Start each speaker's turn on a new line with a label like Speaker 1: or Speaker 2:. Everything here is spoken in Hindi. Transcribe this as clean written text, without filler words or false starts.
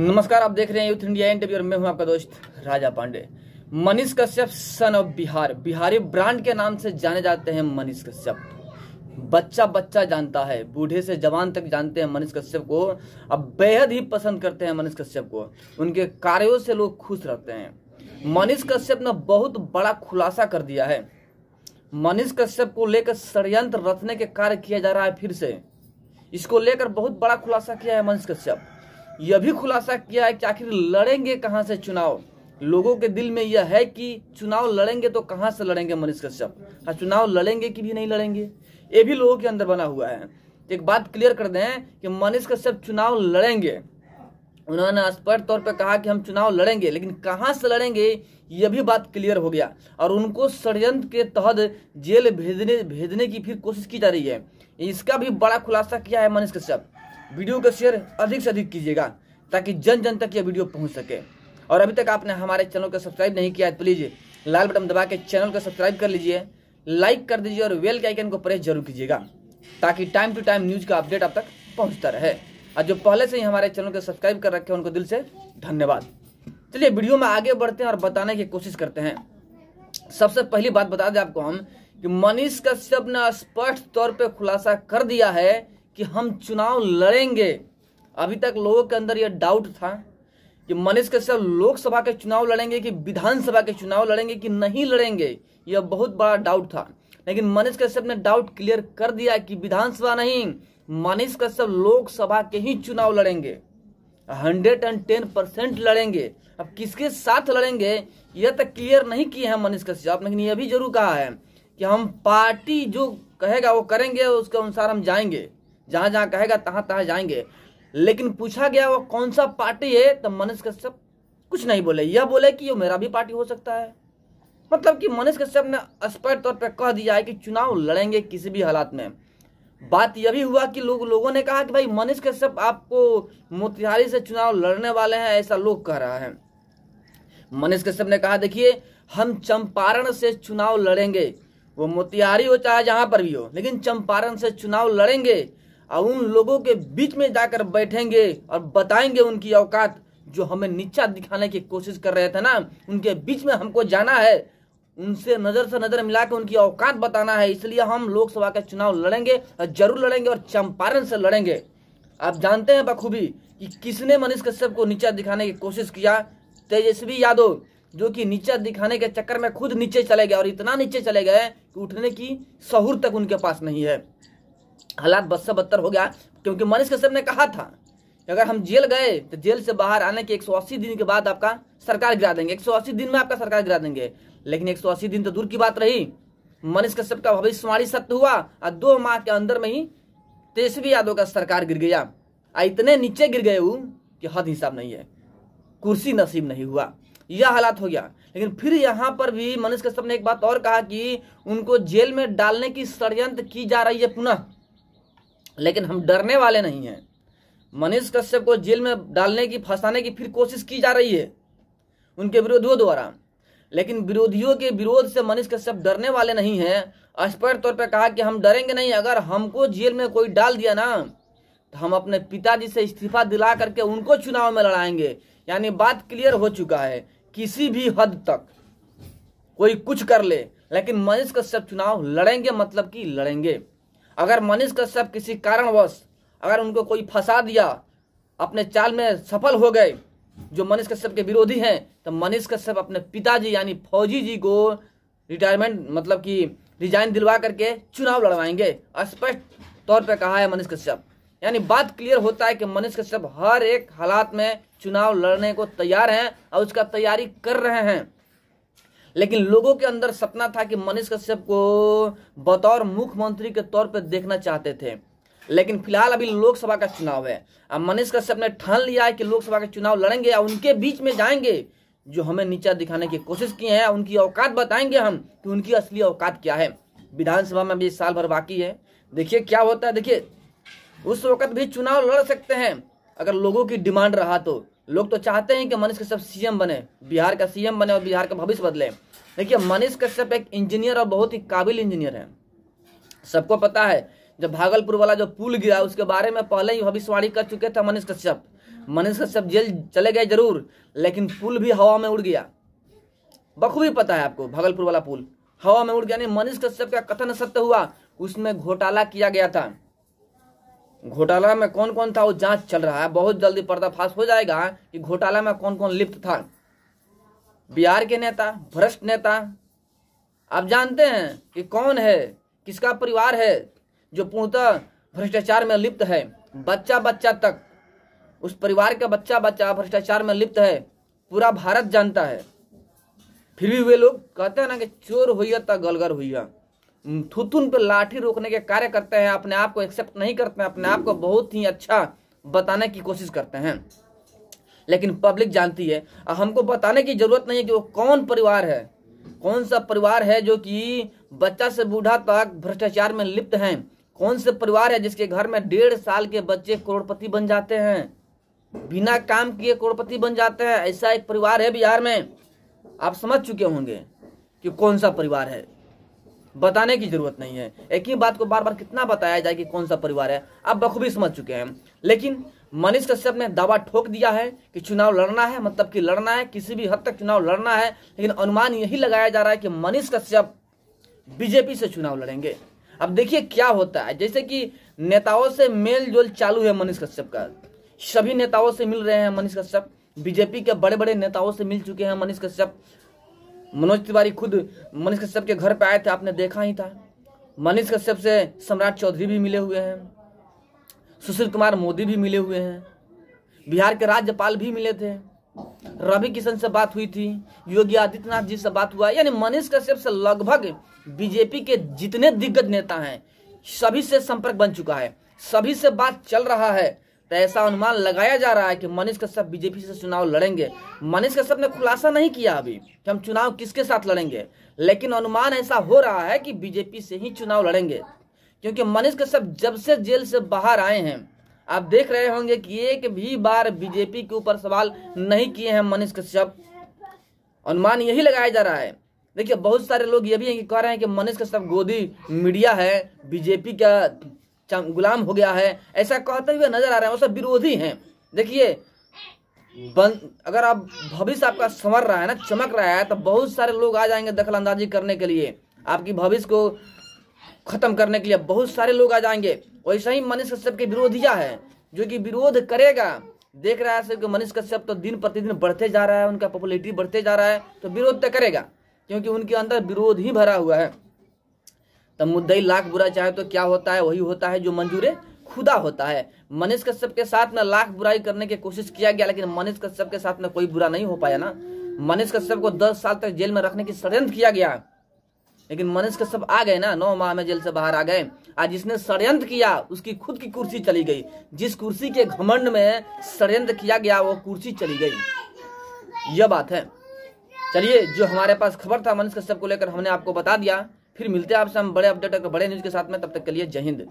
Speaker 1: नमस्कार, आप देख रहे हैं यूथ इंडिया इंटरव्यू और मैं हूं आपका दोस्त Raja Pandey. Manish Kashyap son of Bihar, Bihari brand के नाम से जाने जाते हैं मनीष कश्यप। बच्चा बच्चा जानता है, बूढ़े से जवान तक जानते हैं मनीष कश्यप को। अब बेहद ही पसंद करते हैं मनीष कश्यप को, उनके कार्यों से लोग खुश रहते हैं। मनीष कश्यप ने बहुत बड़ा खुलासा कर दिया है। मनीष कश्यप को लेकर षड्यंत्र रचने के कार्य किया जा रहा है। फिर से इसको लेकर बहुत बड़ा खुलासा किया है मनीष कश्यप। यह भी खुलासा किया है कि आखिर लड़ेंगे कहां से चुनाव। लोगों के दिल में यह है कि चुनाव लड़ेंगे तो कहां से लड़ेंगे मनीष कश्यप। हाँ, चुनाव लड़ेंगे कि भी नहीं लड़ेंगे, ये भी लोगों के अंदर बना हुआ है। एक बात क्लियर कर दें कि मनीष कश्यप चुनाव लड़ेंगे। उन्होंने स्पष्ट तौर पर कहा कि हम चुनाव लड़ेंगे, लेकिन कहां से लड़ेंगे यह भी बात क्लियर हो गया। और उनको षड्यंत्र के तहत जेल भेजने की फिर कोशिश की जा रही है। इसका भी बड़ा खुलासा किया है मनीष कश्यप। वीडियो को शेयर अधिक से अधिक कीजिएगा ताकि जन जन तक यह वीडियो पहुंच सके। और अभी तक आपने हमारे चैनल को सब्सक्राइब नहीं किया है तो प्लीज लाल बटन दबा के चैनल को सब्सक्राइब कर लीजिए, लाइक कर दीजिए और बेल के आइकन को प्रेस जरूर कीजिएगा ताकि टाइम टू टाइम न्यूज का अपडेट आप तक पहुंचता रहे। और जो पहले से ही हमारे चैनल को सब्सक्राइब कर रखे हैं उनको दिल से धन्यवाद। चलिए वीडियो में आगे बढ़ते हैं और बताने की कोशिश करते हैं। सबसे पहली बात बता दें आपको हम कि मनीष कश्यप ने स्पष्ट तौर पे खुलासा कर दिया है कि हम चुनाव लड़ेंगे। अभी तक लोगों के अंदर यह डाउट था कि मनीष कश्यप लोकसभा के चुनाव लड़ेंगे कि विधानसभा के चुनाव लड़ेंगे कि नहीं लड़ेंगे, यह बहुत बड़ा डाउट था। लेकिन मनीष कश्यप ने डाउट क्लियर कर दिया कि विधानसभा नहीं, मनीष कश्यप लोकसभा के ही चुनाव लड़ेंगे, 110% लड़ेंगे। अब किसके साथ लड़ेंगे यह तक क्लियर नहीं किए हैं मनीष कश्यप, लेकिन यह भी जरूर कहा है कि हम पार्टी जो कहेगा वो करेंगे, उसके अनुसार हम जाएंगे, जहां जहां कहेगा तहां तहां जाएंगे। लेकिन पूछा गया वो कौन सा पार्टी है, तब मनीष कश्यप कुछ नहीं बोले। यह बोले कि ये मेरा भी पार्टी हो सकता है। मतलब कि मनीष कश्यप ने स्पष्ट तौर पर कह दिया है कि चुनाव लड़ेंगे किसी भी हालात में। बात यह भी हुआ कि लोगों ने कहा कि भाई मनीष कश्यप आपको मोतिहारी से चुनाव लड़ने वाले हैं, ऐसा लोग कह रहा है। मनीष कश्यप ने कहा देखिए हम चंपारण से चुनाव लड़ेंगे, वो मोतिहारी हो चाहे जहां पर भी हो, लेकिन चंपारण से चुनाव लड़ेंगे और उन लोगों के बीच में जाकर बैठेंगे और बताएंगे उनकी औकात। जो हमें नीचा दिखाने की कोशिश कर रहे थे ना, उनके बीच में हमको जाना है, उनसे नजर से नजर मिला के उनकी औकात बताना है। इसलिए हम लोकसभा के चुनाव लड़ेंगे और जरूर लड़ेंगे और चंपारण से लड़ेंगे। आप जानते हैं बखूबी कि किसने मनीष कश्यप को नीचा दिखाने की कोशिश किया। तेजस्वी यादव, जो कि नीचा दिखाने के चक्कर में खुद नीचे चले गए और इतना नीचे चले गए कि उठने की सहूर तक उनके पास नहीं है। हालात बद से बदतर हो गया, क्योंकि मनीष कश्यप ने कहा था कि अगर हम जेल गए तो जेल से बाहर आने के 180 दिन के बाद आपका सरकार गिरा देंगे, 180 दिन में आपका सरकार गिरा देंगे। लेकिन 180 दिन तो दूर की बात रही, मनीष कश्यप का भविष्यवाणी सत्य हुआ और 2 माह के अंदर में ही तेजस्वी यादव का सरकार गिर गया। इतने नीचे गिर गए वो कि हद हिसाब नहीं है, कुर्सी नसीब नहीं हुआ, यह हालात हो गया। लेकिन फिर यहाँ पर भी मनीष कश्यप ने एक बात और कहा कि उनको जेल में डालने की षड्यंत्र की जा रही है पुनः, लेकिन हम डरने वाले नहीं हैं। मनीष कश्यप को जेल में डालने की, फंसाने की फिर कोशिश की जा रही है उनके विरोधियों द्वारा, लेकिन विरोधियों के विरोध से मनीष कश्यप डरने वाले नहीं हैं। स्पष्ट तौर पर कहा कि हम डरेंगे नहीं, अगर हमको जेल में कोई डाल दिया ना तो हम अपने पिताजी से इस्तीफा दिला करके उनको चुनाव में लड़ाएंगे। यानी बात क्लियर हो चुका है, किसी भी हद तक कोई कुछ कर ले, लेकिन मनीष कश्यप चुनाव लड़ेंगे, मतलब कि लड़ेंगे। अगर मनीष कश्यप किसी कारणवश अगर उनको कोई फंसा दिया, अपने चाल में सफल हो गए जो मनीष कश्यप के विरोधी हैं, तो मनीष कश्यप अपने पिताजी यानी फौजी जी को रिटायरमेंट, मतलब कि रिजाइन दिलवा करके चुनाव लड़वाएंगे। स्पष्ट तौर पे कहा है मनीष कश्यप। यानी बात क्लियर होता है कि मनीष कश्यप हर एक हालात में चुनाव लड़ने को तैयार हैं और उसका तैयारी कर रहे हैं। लेकिन लोगों के अंदर सपना था कि मनीष कश्यप को बतौर मुख्यमंत्री के तौर पर देखना चाहते थे। लेकिन फिलहाल अभी लोकसभा का चुनाव है। अब मनीष कश्यप ने ठान लिया है कि लोकसभा के चुनाव लड़ेंगे और उनके बीच में जाएंगे। जो हमें नीचा दिखाने की कोशिश किए हैं उनकी औकात बताएंगे हम कि उनकी असली औकात क्या है। विधानसभा में भी साल भर बाकी है, देखिए क्या होता है। देखिए उस वक्त भी चुनाव लड़ सकते हैं अगर लोगों की डिमांड रहा तो। लोग तो चाहते हैं कि मनीष कश्यप सीएम बने, बिहार का सीएम बने और बिहार का भविष्य बदले। देखिए मनीष कश्यप एक इंजीनियर और बहुत ही काबिल इंजीनियर है। सबको पता है जब भागलपुर वाला जो पुल गिरा उसके बारे में पहले ही भविष्यवाणी कर चुके थे मनीष कश्यप। मनीष कश्यप जेल चले गए जरूर, लेकिन पुल भी हवा में उड़ गया। बखूबी पता है आपको, भागलपुर वाला पुल हवा में उड़ गया। नहीं, मनीष कश्यप का कथन सत्य हुआ, उसमें घोटाला किया गया था। घोटाला में कौन कौन था वो जांच चल रहा है, बहुत जल्दी पर्दाफाश हो जाएगा कि घोटाला में कौन कौन लिप्त था। बिहार के नेता, भ्रष्ट नेता, आप जानते हैं कि कौन है, किसका परिवार है जो पूर्णतः भ्रष्टाचार में लिप्त है। बच्चा बच्चा तक, उस परिवार का बच्चा बच्चा भ्रष्टाचार में लिप्त है, पूरा भारत जानता है। फिर भी वे लोग कहते हैं ना कि चोर हुई तो गलगर हुई, थुथुन पे लाठी रोकने के कार्य करते हैं, अपने आप को एक्सेप्ट नहीं करते हैं, अपने आप को बहुत ही अच्छा बताने की कोशिश करते हैं। लेकिन पब्लिक जानती है, हमको बताने की जरूरत नहीं है कि वो कौन परिवार है, कौन सा परिवार है जो कि बच्चा से बूढ़ा तक भ्रष्टाचार में लिप्त हैं। कौन से परिवार है जिसके घर में 1.5 साल के बच्चे करोड़पति बन जाते हैं, बिना काम किए करोड़पति बन जाते हैं। ऐसा एक परिवार है बिहार में। आप समझ चुके होंगे कि कौन सा परिवार है, बताने की जरूरत नहीं है। एक ही बात को बार बार कितना बताया जाए कि कौन सा परिवार है, आप बखूबी समझ चुके हैं। लेकिन मनीष कश्यप ने दावा ठोक दिया है कि चुनाव लड़ना है, मतलब कि लड़ना है, किसी भी हद तक चुनाव लड़ना है। लेकिन अनुमान यही लगाया जा रहा है कि मनीष कश्यप बीजेपी से चुनाव लड़ेंगे। अब देखिए क्या होता है, जैसे कि नेताओं से मेल जोल चालू है मनीष कश्यप का, सभी नेताओं से मिल रहे हैं मनीष कश्यप, बीजेपी के बड़े बड़े नेताओं से मिल चुके हैं मनीष कश्यप। मनोज तिवारी खुद मनीष कश्यप के घर पे आए थे, आपने देखा ही था। मनीष कश्यप से सम्राट चौधरी भी मिले हुए हैं, सुशील कुमार मोदी भी मिले हुए हैं, बिहार के राज्यपाल भी मिले थे, रवि किशन से बात हुई थी, योगी आदित्यनाथ जी से बात हुआ। यानी मनीष कश्यप से लगभग बीजेपी के जितने दिग्गज नेता हैं सभी से संपर्क बन चुका है, सभी से बात चल रहा है। तो ऐसा अनुमान लगाया जा रहा है कि मनीष कश्यप बीजेपी से चुनाव लड़ेंगे। मनीष कश्यप ने खुलासा नहीं किया अभी कि हम चुनाव किसके साथ लड़ेंगे, लेकिन अनुमान ऐसा हो रहा है कि बीजेपी से ही चुनाव लड़ेंगे। क्योंकि मनीष कश्यप जब से जेल से बाहर आए हैं, आप देख रहे होंगे कि एक भी बार बीजेपी के ऊपर सवाल नहीं किए हैं मनीष कश्यप। अनुमान यही लगाया जा रहा है। देखिए, बहुत सारे लोग ये भी कह रहे हैं कि मनीष कश्यप गोदी मीडिया है, बीजेपी का गुलाम हो गया है, ऐसा कहते हुए नजर आ रहे हैं। वो सब विरोधी हैं। देखिए, अगर आप भविष्य आपका संवर रहा है ना, चमक रहा है, तो बहुत सारे लोग आ जाएंगे दखलंदाजी करने के लिए, आपकी भविष्य को खत्म करने के लिए बहुत सारे लोग आ जाएंगे। वैसे ही मनीष कश्यप के विरोधिया है जो कि विरोध करेगा। देख रहा है कि मनीष कश्यप तो दिन प्रतिदिन बढ़ते जा रहा है, उनका पॉपुलैरिटी बढ़ते जा रहा है, तो विरोध तो करेगा, क्योंकि उनके अंदर विरोध ही भरा हुआ है। तो मुद्दई लाख बुरा चाहे तो क्या होता है, वही होता है जो मंजूरे खुदा होता है। मनीष कश्यप के साथ में लाख बुराई करने की कोशिश किया गया, लेकिन मनीष कश्यप के साथ में कोई बुरा नहीं हो पाया ना। मनीष कश्यप को 10 साल तक जेल में रखने की षड्यंत्र किया गया, लेकिन मनीष कश्यप आ गए ना, 9 माह में जेल से बाहर आ गए। आज जिसने षड्यंत्र किया उसकी खुद की कुर्सी चली गई। जिस कुर्सी के घमंड में षड्यंत्र किया गया वो कुर्सी चली गई। यह बात है। चलिए, जो हमारे पास खबर था मनीष कश्यप को लेकर हमने आपको बता दिया। फिर मिलते हैं आपसे हम बड़े अपडेट बड़े न्यूज के साथ में। तब तक के लिए जय हिंद।